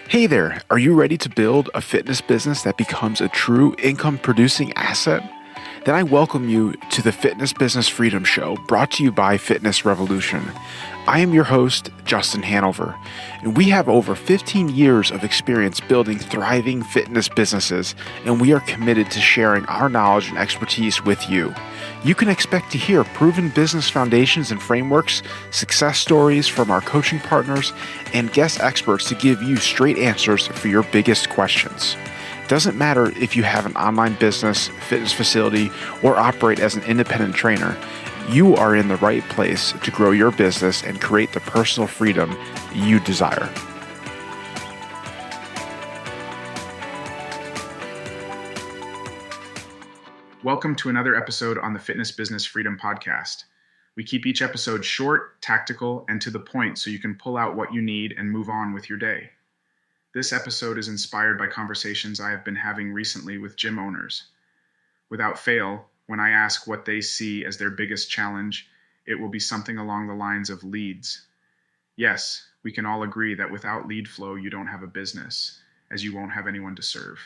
Hey there, are you ready to build a fitness business that becomes a true income producing asset? Then I welcome you to the Fitness Business Freedom Show, brought to you by Fitness Revolution. I am your host, Justin Hanover, and we have over 15 years of experience building thriving fitness businesses, and we are committed to sharing our knowledge and expertise with you. You can expect to hear proven business foundations and frameworks, success stories from our coaching partners, and guest experts to give you straight answers for your biggest questions. Doesn't matter if you have an online business, fitness facility, or operate as an independent trainer, you are in the right place to grow your business and create the personal freedom you desire. Welcome to another episode on the Fitness Business Freedom Podcast. We keep each episode short, tactical, and to the point so you can pull out what you need and move on with your day. This episode is inspired by conversations I have been having recently with gym owners. Without fail, when I ask what they see as their biggest challenge, it will be something along the lines of leads. Yes, we can all agree that without lead flow, you don't have a business, as you won't have anyone to serve.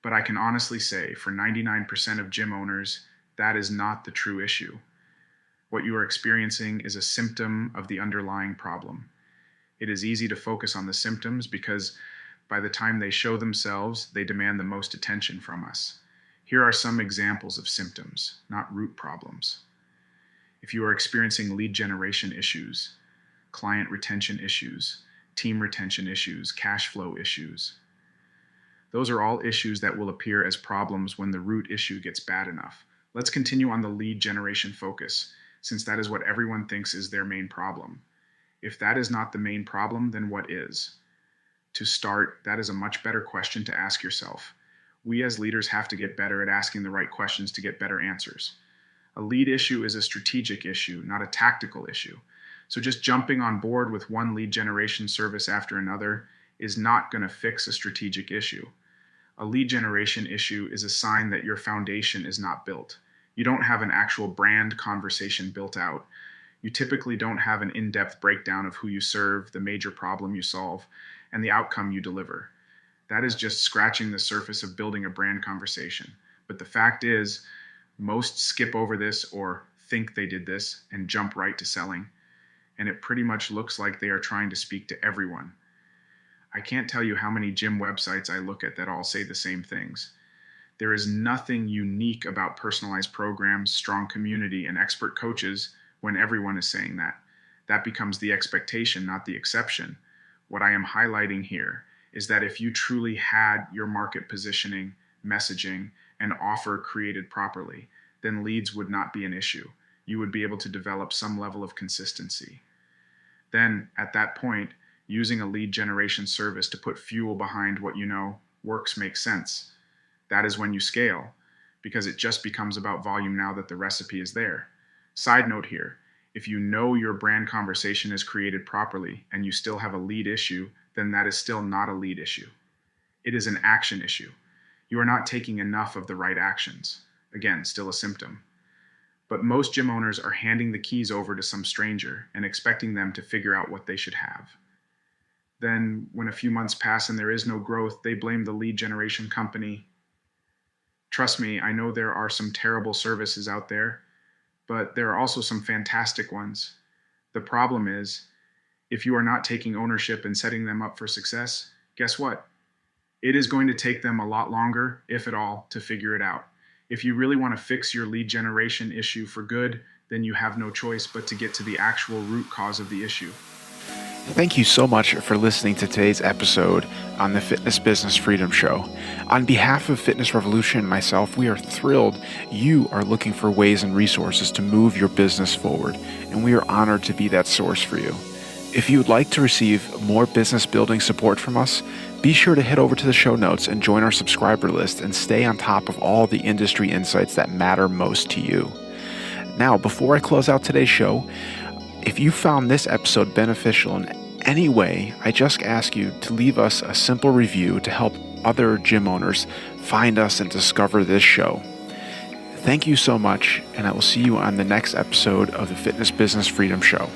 But I can honestly say, for 99% of gym owners, that is not the true issue. What you are experiencing is a symptom of the underlying problem. It is easy to focus on the symptoms because by the time they show themselves, they demand the most attention from us. Here are some examples of symptoms, not root problems. If you are experiencing lead generation issues, client retention issues, team retention issues, cash flow issues, those are all issues that will appear as problems when the root issue gets bad enough. Let's continue on the lead generation focus, since that is what everyone thinks is their main problem. If that is not the main problem, then what is? To start, that is a much better question to ask yourself. We as leaders have to get better at asking the right questions to get better answers. A lead issue is a strategic issue, not a tactical issue. So just jumping on board with one lead generation service after another is not going to fix a strategic issue. A lead generation issue is a sign that your foundation is not built. You don't have an actual brand conversation built out. You typically don't have an in-depth breakdown of who you serve, the major problem you solve, and the outcome you deliver. That is just scratching the surface of building a brand conversation. But the fact is, most skip over this or think they did this and jump right to selling. And it pretty much looks like they are trying to speak to everyone. I can't tell you how many gym websites I look at that all say the same things. There is nothing unique about personalized programs, strong community, and expert coaches when everyone is saying that. That becomes the expectation, not the exception. What I am highlighting here is that if you truly had your market positioning, messaging, and offer created properly, then leads would not be an issue. You would be able to develop some level of consistency. Then, at that point, using a lead generation service to put fuel behind what you know works makes sense. That is when you scale, because it just becomes about volume now that the recipe is there. Side note here, if you know your brand conversation is created properly and you still have a lead issue, then that is still not a lead issue. It is an action issue. You are not taking enough of the right actions. Again, still a symptom. But most gym owners are handing the keys over to some stranger and expecting them to figure out what they should have. Then, when a few months pass and there is no growth, they blame the lead generation company. Trust me, I know there are some terrible services out there, but there are also some fantastic ones. The problem is, if you are not taking ownership and setting them up for success, guess what? It is going to take them a lot longer, if at all, to figure it out. If you really want to fix your lead generation issue for good, then you have no choice but to get to the actual root cause of the issue. Thank you so much for listening to today's episode on the Fitness Business Freedom Show. On behalf of Fitness Revolution and myself, we are thrilled you are looking for ways and resources to move your business forward, and we are honored to be that source for you. If you would like to receive more business building support from us, be sure to head over to the show notes and join our subscriber list and stay on top of all the industry insights that matter most to you. Now, before I close out today's show, if you found this episode beneficial in any way, I just ask you to leave us a simple review to help other gym owners find us and discover this show. Thank you so much, and I will see you on the next episode of the Fitness Business Freedom Show.